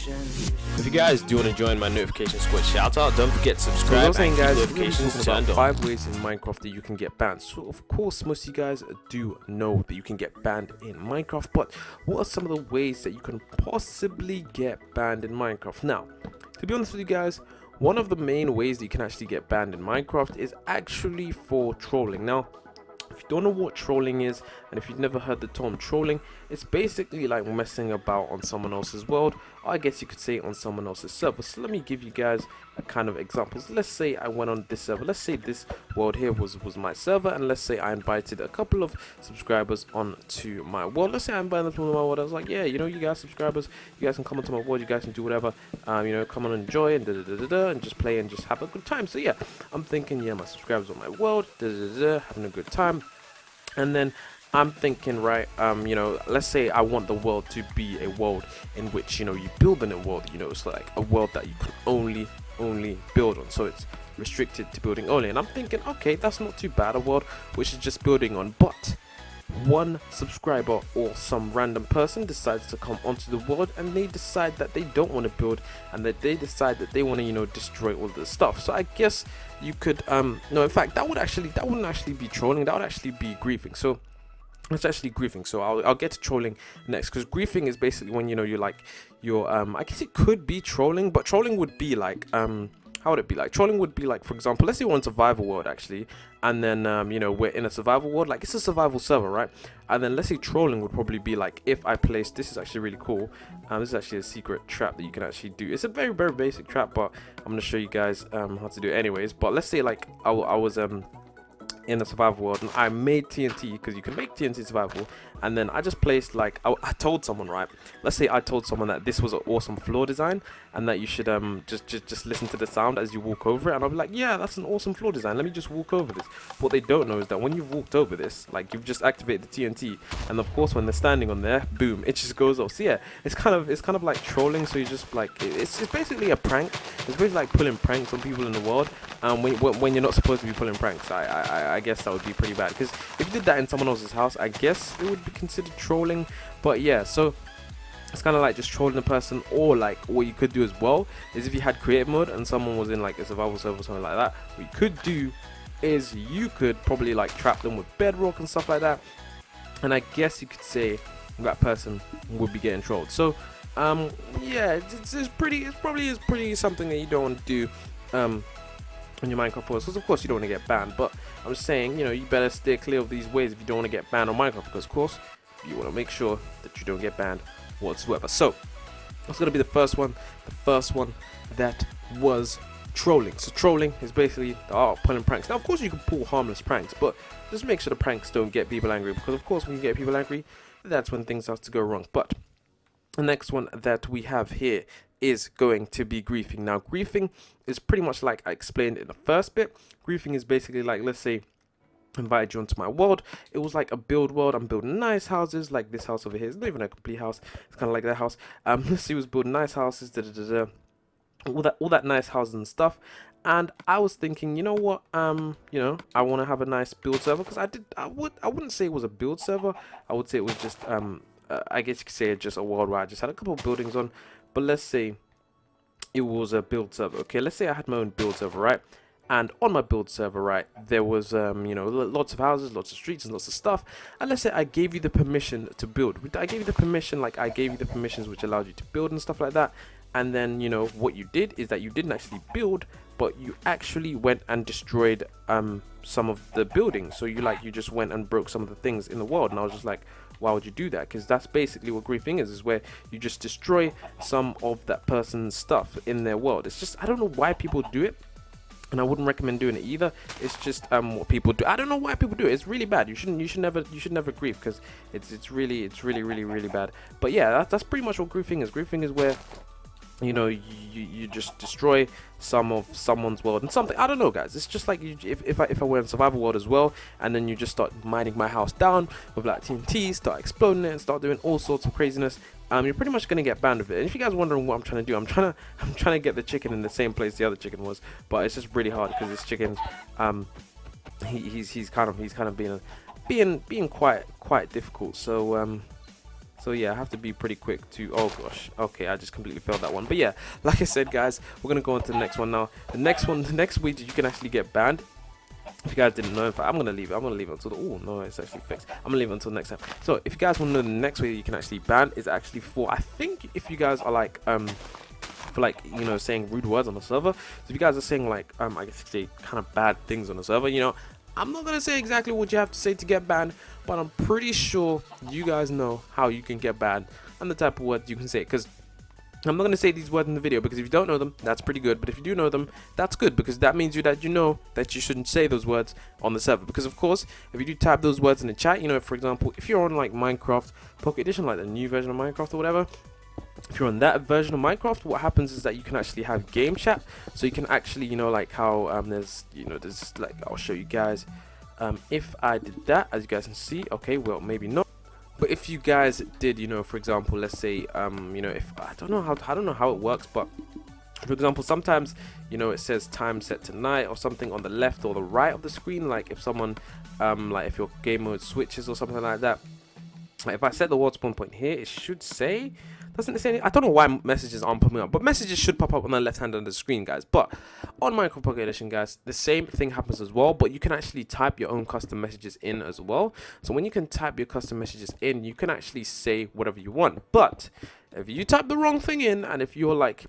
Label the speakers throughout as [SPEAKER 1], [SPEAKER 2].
[SPEAKER 1] If you guys do want to join my notification squad shout out, don't forget to subscribe and keep notifications turned on. 5 ways in Minecraft that you can get banned. So of course most of you guys do know that you can get banned in Minecraft, but what are some of the ways that you can possibly get banned in Minecraft? Now, to be honest with you guys, one of the main ways that you can actually get banned in Minecraft is actually for trolling. Now, if you don't know what trolling is, and if you've never heard the term trolling, it's basically like messing about on someone else's world, or I guess you could say on someone else's server. So let me give you guys a kind of examples. Let's say I went on this server. Let's say this world here was my server, and let's say I invited a couple of subscribers onto my world. Let's say I invited them to my world. I was like, yeah, you know, you guys subscribers, you guys can come onto my world, you guys can do whatever, you know, come on and enjoy and and just play and just have a good time. So yeah, I'm thinking, yeah, my subscribers on my world, having a good time. And then I'm thinking, right, you know, let's say I want the world to be a world in which, you know, you build in a world, you know, it's like a world that you can only build on, so it's restricted to building only. And I'm thinking, okay, that's not too bad, a world which is just building on. But one subscriber or some random person decides to come onto the world, and they decide that they don't want to build, and that they decide that they want to, you know, destroy all the stuff. So I guess you could no, in fact, that wouldn't actually be trolling, that would actually be griefing. So it's actually griefing. So I'll get to trolling next, because griefing is basically when, you know, you're I guess it could be trolling, but trolling would be like how would it be like? Trolling would be like, for example, let's say we're in survival world actually, and then you know, we're in a survival world, like it's a survival server, right? And then let's say trolling would probably be like, if I place, this is actually really cool, this is actually a secret trap that you can actually do. It's a very basic trap, but I'm gonna show you guys how to do it anyways. But let's say like I was in a survival world, and I made TNT, because you can make TNT survival, and then I just placed, like, I told someone, right, let's say I told someone that this was an awesome floor design, and that you should just listen to the sound as you walk over it, and I'll be like, yeah, that's an awesome floor design, let me just walk over this. What they don't know is that when you've walked over this, like, you've just activated the TNT, and of course when they're standing on there, boom, it just goes off. So yeah, it's kind of like trolling. So you just like, it's basically a prank. It's basically like pulling pranks on people in the world, when you're not supposed to be pulling pranks. I guess that would be pretty bad, because if you did that in someone else's house, I guess it would be considered trolling. But yeah, so it's kind of like just trolling a person. Or like, what you could do as well is, if you had creative mode and someone was in like a survival server or something like that, what you could do is you could probably like trap them with bedrock and stuff like that, and I guess you could say that person would be getting trolled. So yeah, it's probably something that you don't want to do on your Minecraft world, because of course you don't want to get banned. But I'm just saying, you know, you better steer clear of these ways if you don't want to get banned on Minecraft, because of course you want to make sure that you don't get banned whatsoever. So that's going to be the first one that was trolling. So trolling is basically the art of pulling pranks. Now of course you can pull harmless pranks, but just make sure the pranks don't get people angry, because of course when you get people angry, that's when things start to go wrong. But the next one that we have here is going to be griefing. Now griefing is pretty much like I explained in the first bit. Griefing is basically like, let's say I invited you onto my world. It was like a build world. I'm building nice houses, like this house over here. It's not even a complete house, it's kind of like that house. Let's see, was building nice houses, all that nice houses and stuff. And I was thinking, you know what, you know, I want to have a nice build server, because I wouldn't say it was a build server, I would say it was just I guess you could say it's just a world where I just had a couple of buildings on. But let's say it was a build server. Okay, let's say I had my own build server, right? And on my build server, right, there was you know, lots of houses, lots of streets, and lots of stuff. And let's say I gave you the permission to build. I gave you the permission, like I gave you the permissions which allowed you to build and stuff like that. And then, you know, what you did is that you didn't actually build, but you actually went and destroyed some of the buildings. So you just went and broke some of the things in the world. And I was just like, why would you do that? Because that's basically what griefing is where you just destroy some of that person's stuff in their world. It's just, I don't know why people do it, and I wouldn't recommend doing it either. It's just what people do. I don't know why people do it. It's really bad. You should never grief, because it's really bad. But yeah, that's pretty much what griefing is. Griefing is where, you know, you just destroy some of someone's world and something. I don't know, guys. It's just like if I were in survival world as well, and then you just start mining my house down with like TNT, start exploding it, and start doing all sorts of craziness. You're pretty much gonna get banned with it. And if you guys are wondering what I'm trying to do, I'm trying to get the chicken in the same place the other chicken was, but it's just really hard because this chicken, he's kind of being quite difficult. So So yeah, I have to be pretty quick to, oh gosh, okay, I just completely failed that one. But yeah, like I said guys, we're gonna go on to the next one now. The next way that you can actually get banned, if you guys didn't know, in fact, I'm gonna leave it until the, oh no, it's actually fixed. I'm gonna leave it until next time. So if you guys want to know, the next way that you can actually ban is actually for, I think if you guys are like for like, you know, saying rude words on the server. So if you guys are saying like I guess you could say kind of bad things on the server, you know, I'm not gonna say exactly what you have to say to get banned, but I'm pretty sure you guys know how you can get banned and the type of words you can say. Because I'm not going to say these words in the video, because if you don't know them, that's pretty good. But if you do know them, that's good, because that means that you know that you shouldn't say those words on the server. Because of course, if you do type those words in the chat, you know, for example, if you're on like Minecraft Pocket Edition, like the new version of Minecraft or whatever, if you're on that version of Minecraft, what happens is that you can actually have game chat. So you can actually, you know, like how there's, you know, there's like, I'll show you guys. If I did that, as you guys can see, okay, well, maybe not. But if you guys did, you know, for example, let's say, you know, if I don't know how it works, but for example, sometimes, you know, it says time set to night or something on the left or the right of the screen. Like if someone, like if your game mode switches or something like that. Like if I set the world spawn point here, it should say, doesn't it say anything? I don't know why messages aren't popping up, but messages should pop up on the left hand of the screen, guys. But on Minecraft Pocket Edition, guys, the same thing happens as well, but you can actually type your own custom messages in as well. So when you can type your custom messages in, you can actually say whatever you want. But if you type the wrong thing in, and if you're like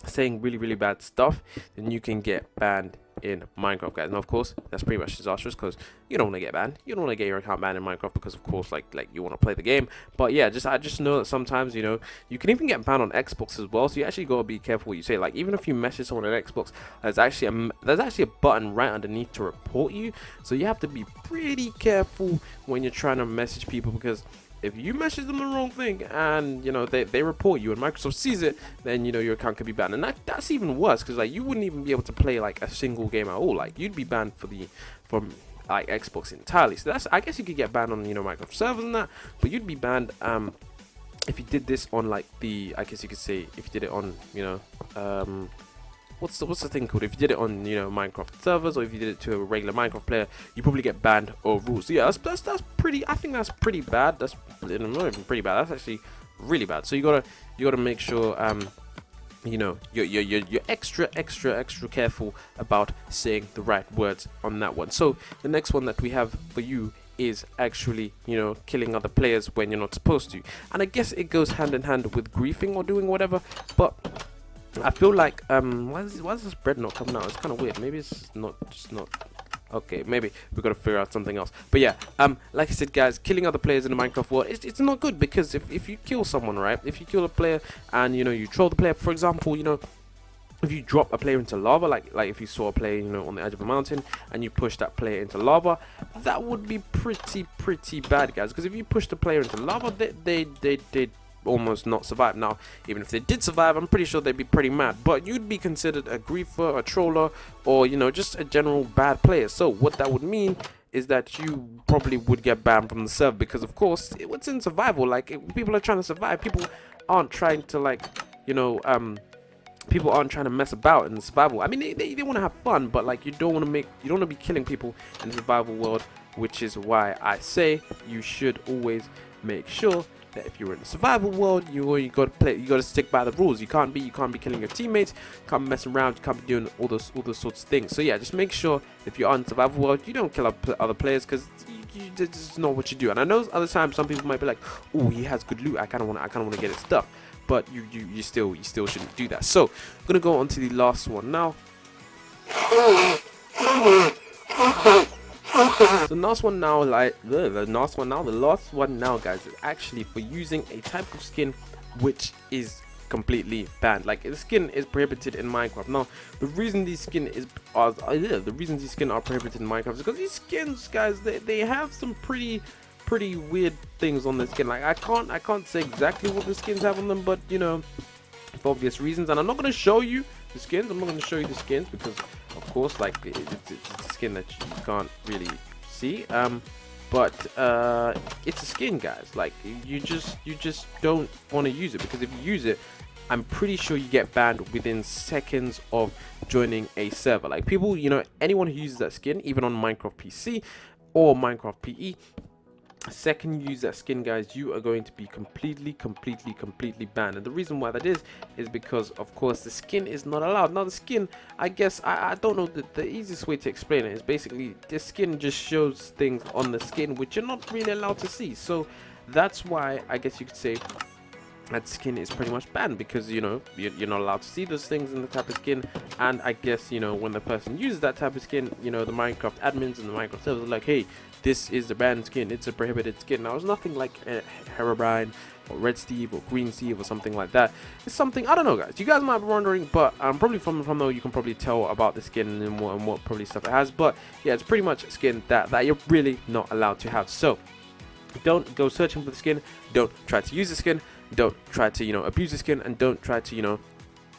[SPEAKER 1] saying really bad stuff, then you can get banned in Minecraft, guys. And of course, that's pretty much disastrous, because you don't want to get banned. You don't want to get your account banned in Minecraft, because of course, like you want to play the game. But yeah, I just know that sometimes, you know, you can even get banned on Xbox as well. So you actually gotta be careful what you say. Like even if you message someone on Xbox, there's actually a button right underneath to report you. So you have to be pretty careful when you're trying to message people, because if you message them the wrong thing and, you know, they report you and Microsoft sees it, then, you know, your account could be banned. And that's even worse, because like you wouldn't even be able to play like a single game at all. Like you'd be banned from like Xbox entirely. So that's, I guess you could get banned on, you know, Microsoft servers and that, but you'd be banned if you did this on like the, I guess you could say, if you did it on, you know, what's the thing called? If you did it on, you know, Minecraft servers, or if you did it to a regular Minecraft player, you probably get banned overall. So yeah, that's pretty. I think that's pretty bad. That's not even pretty bad. That's actually really bad. So you gotta make sure, you know, you're extra careful about saying the right words on that one. So the next one that we have for you is actually, you know, killing other players when you're not supposed to. And I guess it goes hand in hand with griefing or doing whatever, but I feel like why is this bread not coming out? It's kind of weird. Maybe it's just not okay. Maybe we gotta figure out something else. But yeah, like I said, guys, killing other players in the Minecraft world, it's not good, because if you kill someone, right, if you kill a player and, you know, you troll the player, for example, you know, if you drop a player into lava, like if you saw a player, you know, on the edge of a mountain and you push that player into lava, that would be pretty bad, guys, because if you push the player into lava, they almost not survive. Now, even if they did survive, I'm pretty sure they'd be pretty mad, but you'd be considered a griefer, a troller, or, you know, just a general bad player. So what that would mean is that you probably would get banned from the server, because of course what's in survival, like people are trying to survive. People aren't trying to, like, you know, people aren't trying to mess about in the survival. I mean, they want to have fun, but like you don't want to be killing people in the survival world, which is why I say you should always make sure that if you're in the survival world, you gotta stick by the rules. You can't be killing your teammates, you can't be messing around, you can't be doing all those sorts of things. So yeah, just make sure if you're on survival world, you don't kill other players, because this is not what you do. And I know other times some people might be like, oh, he has good loot, I kind of want to get his stuff, but you still shouldn't do that. So I'm gonna go on to the last one now. The last one now, guys, is actually for using a type of skin which is completely banned. Like, the skin is prohibited in Minecraft. Now, the reason these skins are prohibited in Minecraft is because these skins, guys, they have some pretty weird things on the skin. Like, I can't say exactly what the skins have on them, but, you know, for obvious reasons. And I'm not going to show you the skins. I'm not going to show you the skins because, of course, like, it's a skin that you can't really see. But it's a skin, guys. Like, you just don't want to use it, because if you use it, I'm pretty sure you get banned within seconds of joining a server. Like, people, you know, anyone who uses that skin, even on Minecraft PC or Minecraft PE, second you use that skin, guys, you are going to be completely banned. And the reason why that is because, of course, the skin is not allowed. Now the skin, I guess, I don't know, the easiest way to explain it is basically the skin just shows things on the skin which you're not really allowed to see. So that's why I guess you could say that skin is pretty much banned, because you know you're not allowed to see those things in the type of skin. And I guess, you know, when the person uses that type of skin, you know, the Minecraft admins and the Minecraft servers are like, hey, this is the banned skin, it's a prohibited skin. Now it's nothing like Herobrine or Red Steve or Green Steve or something like that. It's something, I don't know, guys, you guys might be wondering, but probably from though you can probably tell about the skin and what probably stuff it has. But yeah, it's pretty much a skin that you're really not allowed to have. So don't go searching for the skin, don't try to use the skin, don't try to, you know, abuse the skin, and don't try to, you know,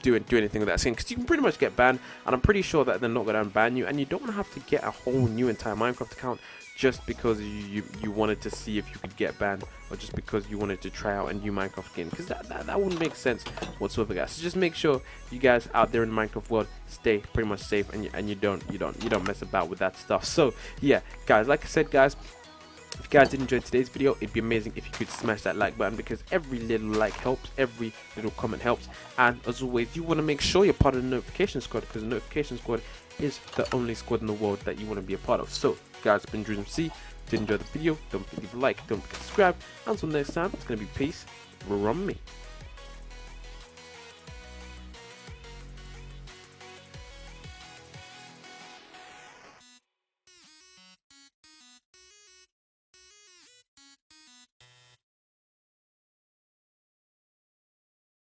[SPEAKER 1] do anything with that skin, because you can pretty much get banned. And I'm pretty sure that they're not going to ban you, and you don't want to have to get a whole new entire Minecraft account just because you wanted to see if you could get banned, or just because you wanted to try out a new Minecraft skin, because that wouldn't make sense whatsoever, guys. So just make sure you guys out there in the Minecraft world stay pretty much safe, and you don't mess about with that stuff. So yeah, guys, like I said, guys, if you guys did enjoy today's video, it'd be amazing if you could smash that like button, because every little like helps, every little comment helps. And as always, you want to make sure you're part of the notification squad, because the notification squad is the only squad in the world that you want to be a part of. So guys, it's been TheAndrzw. If you did enjoy the video, don't forget to leave a like, don't forget to subscribe. Until next time, it's going to be peace from me.